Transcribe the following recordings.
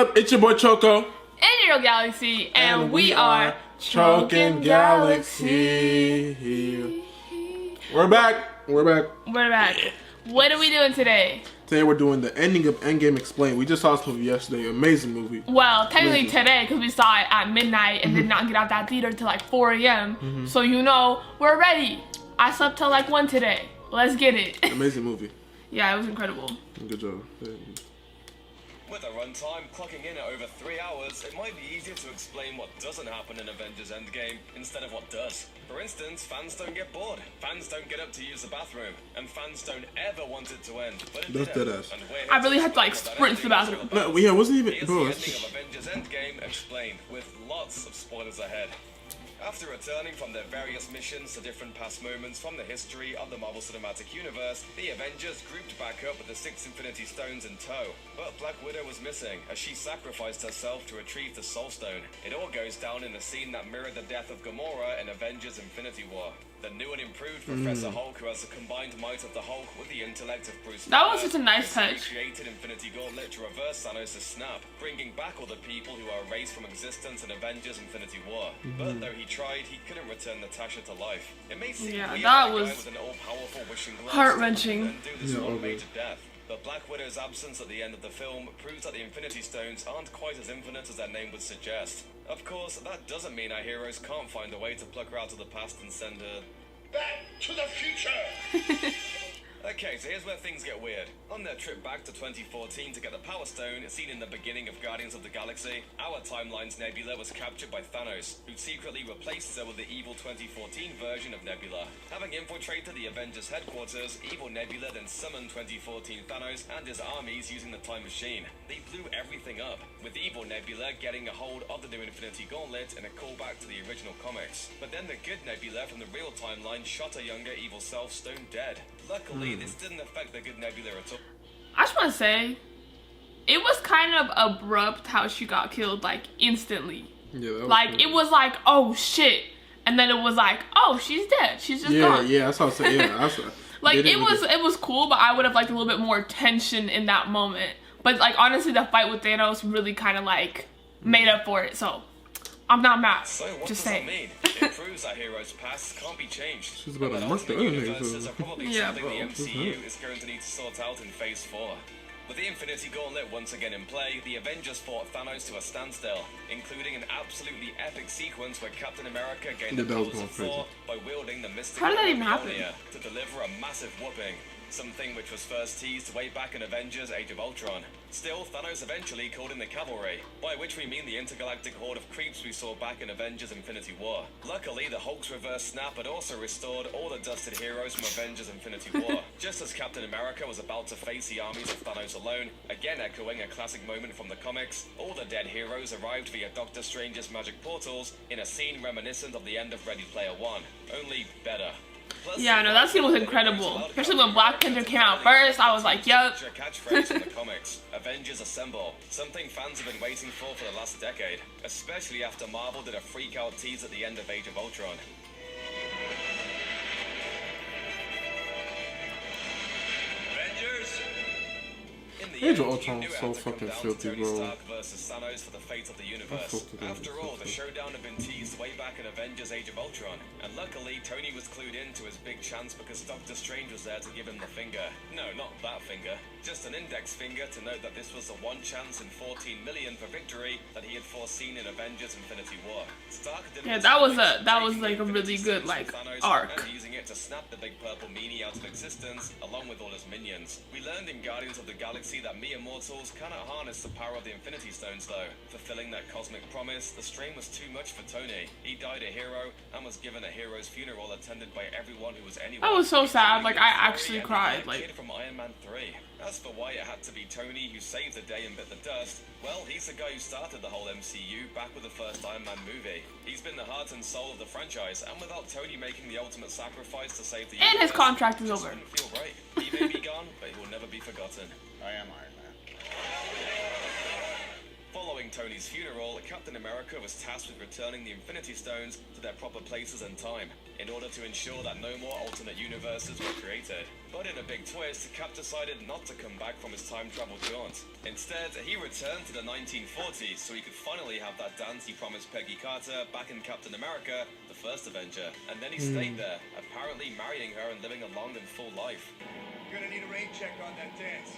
up? It's your boy Choco. And your Galaxy, and we are Choking Galaxy. We're back. We're back. What are we doing today? Today we're doing the ending of Endgame Explained. We just saw this movie yesterday. Amazing movie. Well, technically today, because we saw it at midnight and did not get out that theater till like 4 a.m. So you know, we're ready. I slept till like 1 today. Let's get it. Amazing movie. Yeah, it was incredible. Good job. With a runtime clocking in at over 3 hours, it might be easier to explain what doesn't happen in Avengers Endgame instead of what does. For instance, fans don't get bored, fans don't get up to use the bathroom, and fans don't ever want it to end. But it That's did. deadass. I really had to like sprint to the bathroom. No, yeah, it wasn't even. Here's Bro, the ending of Avengers Endgame explained, with lots of spoilers ahead. After returning from their various missions to different past moments from the history of the Marvel Cinematic Universe, the Avengers grouped back up with the 6 Infinity Stones in tow. But Black Widow was missing, as she sacrificed herself to retrieve the Soul Stone. It all goes down in the scene that mirrored the death of Gamora in Avengers Infinity War. The new and improved Professor Hulk, who has the combined might of the Hulk with the intellect of Bruce That Banner, was just a nice touch. created Infinity Gauntlet to reverse Thanos' snap, bringing back all the people who are erased from existence in Avengers Infinity War. But though he tried, he couldn't return Natasha to life. It may seem weird that that a was guy with an all-powerful wishing glance heart-wrenching. and do this one major death. But Black Widow's absence at the end of the film proves that the Infinity Stones aren't quite as infinite as their name would suggest. Of course, that doesn't mean our heroes can't find a way to pluck her out of the past and send her back to the future! Okay, so here's where things get weird. On their trip back to 2014 to get the Power Stone, seen in the beginning of Guardians of the Galaxy, our timeline's Nebula was captured by Thanos, who secretly replaced her with the evil 2014 version of Nebula. Having infiltrated the Avengers headquarters, evil Nebula then summoned 2014 Thanos and his armies using the time machine. They blew everything up, with evil Nebula getting a hold of the new Infinity Gauntlet in a callback to the original comics. But then the good Nebula from the real timeline shot her younger evil self stone dead. Luckily, this didn't affect the good Nebula at all. I just want to say, it was kind of abrupt how she got killed, like, instantly. Yeah, that was like, cool. it was like, oh, shit. And then it was like, oh, she's dead. She's just gone. Yeah, that's what I was saying. Yeah, that's what, Like, it was cool, but I would have liked a little bit more tension in that moment. But, like, honestly, the fight with Thanos really kind of, like, made up for it. So, I'm not mad. So what Just does saying. it mean? It proves that heroes' pasts can't be changed. She's about to But mark the alternate other niggas, universes so- are probably Yeah, something the bro, MCU is going to need to sort out in Phase 4. With the Infinity Gauntlet once again in play, the Avengers fought Thanos to a standstill, including an absolutely epic sequence where Captain America gained Yeah, the that was powers of going Thor by wielding the mystic How did that even Mjolnir happen? to deliver a massive whooping. Something which was first teased way back in Avengers Age of Ultron. Still, Thanos eventually called in the cavalry, by which we mean the intergalactic horde of creeps we saw back in Avengers Infinity War. Luckily, the Hulk's reverse snap had also restored all the dusted heroes from Avengers Infinity War. Just as Captain America was about to face the armies of Thanos alone, again echoing a classic moment from the comics, all the dead heroes arrived via Doctor Strange's magic portals in a scene reminiscent of the end of Ready Player One, only better. Plus, Yeah, no, that scene was incredible. Especially when Black Panther came out first, I was like, yup. Catchphrase in the comics, Avengers Assemble, something fans have been waiting for the last decade, especially after Marvel did a freak-out tease at the end of Age of Ultron. Avengers! In the Age of end, Ultron you knew was it so had to come fucking down to filthy, Tony bro. Stark versus Thanos for the fate of the universe. fucked it up. After all, the showdown had been teased way back in Avengers Age of Ultron, and luckily Tony was clued in to his big chance because Doctor Strange was there to give him the finger. No, not that finger. Just an index finger to note that this was the one chance in 14 million for victory that he had foreseen in Avengers Infinity War. Stark didn't Yeah, that was taking like the a really Infinity good Stones like from Thanos arc. and using it to snap the big purple meanie out of existence, along with all his minions. We learned in Guardians of the Galaxy that mere mortals cannot harness the power of the Infinity Stones, though. Fulfilling that cosmic promise, the strain was too much for Tony. He died a hero and was given a hero's funeral attended by everyone who was anyone. That was so sad. Like, I Including actually Fury and cried. the Like, kid from Iron Man 3. As for why it had to be Tony who saved the day and bit the dust, well, he's the guy who started the whole MCU back with the first Iron Man movie. He's been the heart and soul of the franchise, and without Tony making the ultimate sacrifice to save the and his universe, contract is it just over. wouldn't feel right. He may be gone, but he will never be forgotten. I am Iron Man. Following Tony's funeral, Captain America was tasked with returning the Infinity Stones to their proper places and time, in order to ensure that no more alternate universes were created. But in a big twist, Cap decided not to come back from his time travel jaunt. Instead, he returned to the 1940s so he could finally have that dance he promised Peggy Carter back in Captain America, the first Avenger. And then he stayed there, apparently marrying her and living a long and full life. You're gonna need a rain check on that dance.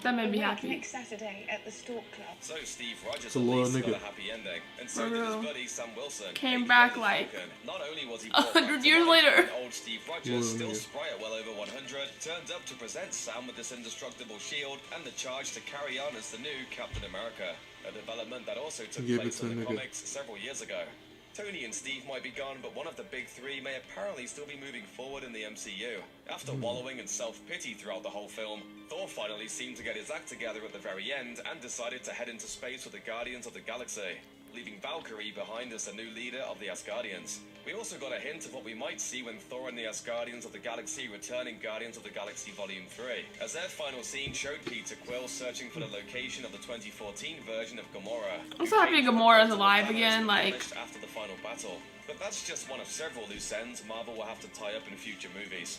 That made me happy. Next Saturday at the Stork Club. So Steve Rogers a at loyal least got nigga. a happy ending, and so did his buddy Sam Wilson. Came aka back the like Falcon. Not only was he 100 years later. Old Steve Rogers, Loyal still nigga. spry at well over 100, turned up to present Sam with this indestructible shield and the charge to carry on as the new Captain America. A development that also took Give it place to in the nigga. comics several years ago. Tony and Steve might be gone, but one of the big three may apparently still be moving forward in the MCU. After wallowing in self-pity throughout the whole film, Thor finally seemed to get his act together at the very end and decided to head into space with the Guardians of the Galaxy, leaving Valkyrie behind as the new leader of the Asgardians. We also got a hint of what we might see when Thor and the Asgardians of the Galaxy return in Guardians of the Galaxy Volume 3, as their final scene showed Peter Quill searching for the location of the 2014 version of Gamora. I'm so happy Gamora's alive again, like... After the final battle. But that's just one of several loose ends Marvel will have to tie up in future movies.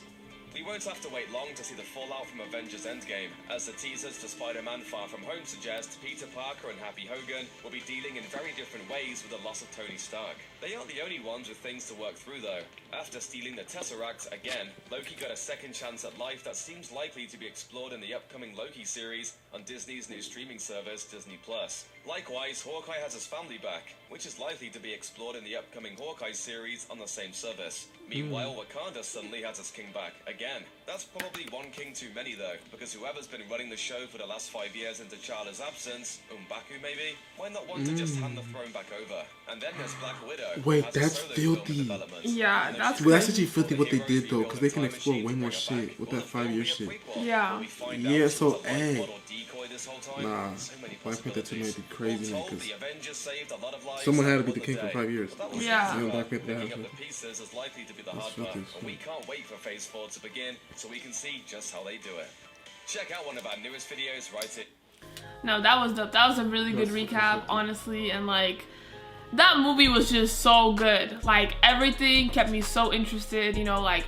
We won't have to wait long to see the fallout from Avengers Endgame, as the teasers to Spider-Man Far From Home suggest Peter Parker and Happy Hogan will be dealing in very different ways with the loss of Tony Stark. They aren't the only ones with things to work through though. After stealing the Tesseract again, Loki got a second chance at life that seems likely to be explored in the upcoming Loki series on Disney's new streaming service, Disney+. Likewise, Hawkeye has his family back, which is likely to be explored in the upcoming Hawkeye series on the same service. Meanwhile, Wakanda suddenly has its king back, again. That's probably one king too many though, because whoever's been running the show for the last 5 years into T'Challa's absence, M'Baku maybe, might not want to just hand the throne back over. And then there's Black Widow. who Wait, has a that's solo film in filthy. development. Yeah, And that's then Well, that's crazy. actually filthy what they heroes did though, rebuild because a they can time explore machine way to more bring her shit back. with Will that the film 5-year be a shit. prequel? Yeah. Will we find Yeah, out so, she's a light hey. model decoy this whole time? Nah, So many Black Panther 2 might be possibilities. crazy, All man, told, 'cause the Avengers saved a lot of lives someone had to and be the won king for day. 5 years. But that was Yeah. easy You know, work. Black Panther Picking had up to. the pieces is likely to be the That's hard part, filthy as and we can't wait for Phase 4 to begin so we can see just how they do it. Check out one of our newest videos right here. No, that was dope. That was a really good That's recap, filthy. honestly, and like that movie was just so good. Like everything kept me so interested, you know, like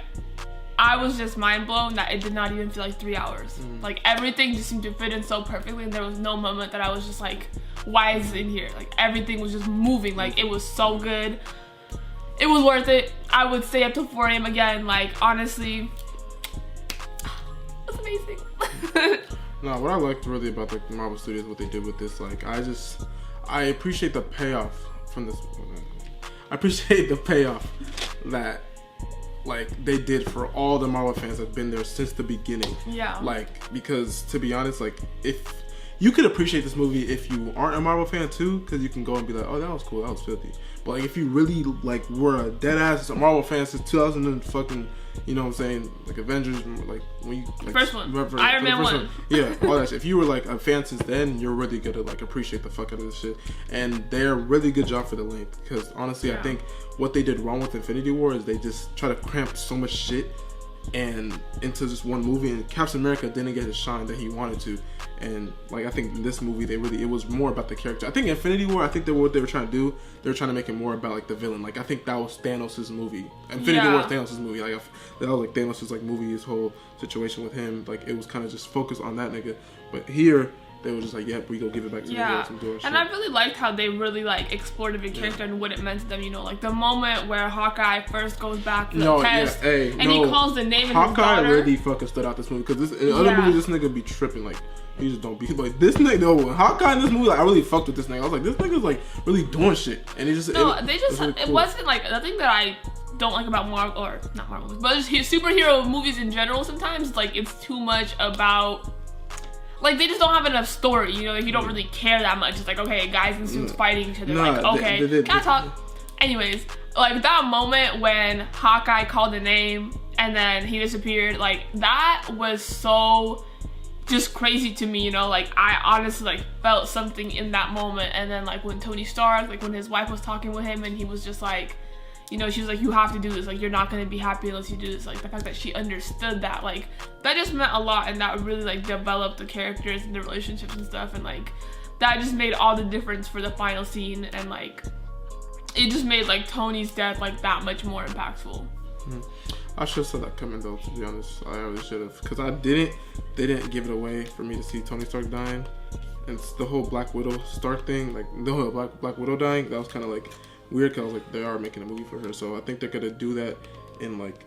I was just mind blown that it did not even feel like 3 hours. Like everything just seemed to fit in so perfectly, and there was no moment that I was just like, why is it in here? Like everything was just moving. Like it was so good. It was worth it. I would stay up till 4 a.m. again. Like honestly, it was amazing. No, what I liked really about the Marvel Studios, what they did with this, like, I appreciate the payoff from this. I appreciate the payoff that, like, they did for all the Marvel fans that have been there since the beginning. Yeah. Like, because to be honest, like, if you could appreciate this movie if you aren't a Marvel fan too, because you can go and be like, oh, that was cool, that was filthy. But like, if you really like were a dead ass Marvel fan since 2000 and fucking, you know what I'm saying, like Avengers, like when you like First one. Iron Man 1. Yeah, all that shit. If you were like a fan since then, you're really gonna like appreciate the fuck out of this shit. And they're really good job for the length, because honestly, Yeah. I think what they did wrong with Infinity War is they just try to cramp so much shit and into just one movie, and Captain America didn't get his shine that he wanted to. And like, I think in this movie it was more about the character. I think Infinity War, I think what they were trying to do, they were trying to make it more about like the villain. Like I think that was Thanos' movie. Infinity War was Thanos' movie. Like that was like Thanos' like movie, his whole situation with him. Like it was kind of just focused on that nigga. But here they were just like, yep, we go give it back to the heroes and do our shit. And I really liked how they really like explored the character and what it meant to them, you know, like the moment where Hawkeye first goes back to the test and he calls the name of his daughter. Hawkeye really fucking stood out this movie, because in other movies this nigga be tripping, like he just don't be like this nigga. No, when Hawkeye in this movie, like I really fucked with this nigga. I was like, this nigga's like really doing shit, and it just no, it it cool. wasn't like the thing that I don't like about Marvel, or not Marvel movies, but just superhero movies in general. Sometimes like it's too much about. Like, they just don't have enough story, you know, like, you don't really care that much. It's like, okay, guys in suits fighting each other, like, okay, can I talk? Anyways, like, that moment when Hawkeye called the name and then he disappeared, like, that was so just crazy to me, you know, like, I honestly, like, felt something in that moment. And then, like, when Tony Stark, like, when his wife was talking with him and he was just like, you know, she was like, you have to do this, like, you're not gonna be happy unless you do this. Like, the fact that she understood that, like, that just meant a lot, and that really, like, developed the characters and the relationships and stuff. And like that just made all the difference for the final scene, and like it just made like Tony's death like that much more impactful. I should have saw that coming though, to be honest. I really should have, because they didn't give it away for me to see Tony Stark dying. And it's the whole Black Widow Stark thing, like the whole Black Widow dying, that was kind of like weird, because I was like, they are making a movie for her, so I think they're gonna do that in like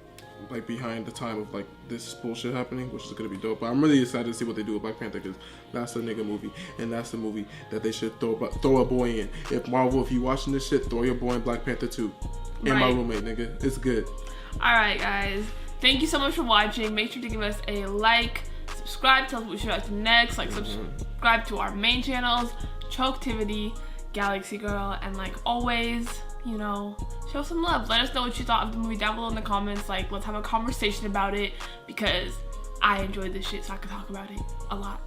behind the time of like this bullshit happening, which is gonna be dope. But I'm really excited to see what they do with Black Panther, because that's a nigga movie, and that's the movie that they should throw a boy in. If Marvel, if you watching this shit, throw your boy in Black Panther 2. And my roommate, nigga, it's good. All right, guys, thank you so much for watching. Make sure to give us a like, subscribe, tell us what we should watch next, like subscribe to our main channels, CHOC, Galaxy Girl, and like always, you know, show some love. Let us know what you thought of the movie down below in the comments. Like, let's have a conversation about it, because I enjoyed this shit, so I could talk about it a lot.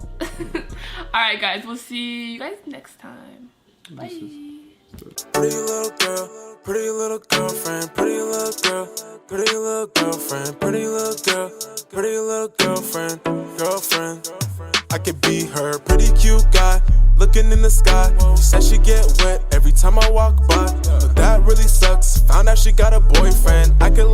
Alright guys, we'll see you guys next time. Bye. Pretty little girl, pretty little girlfriend, pretty little girl, pretty little girlfriend, pretty little girl, pretty little girlfriend, girlfriend. I could be her pretty cute guy, looking in the sky. She said she get wet every time I walk by, but that really sucks. Found out she got a boyfriend. I could lay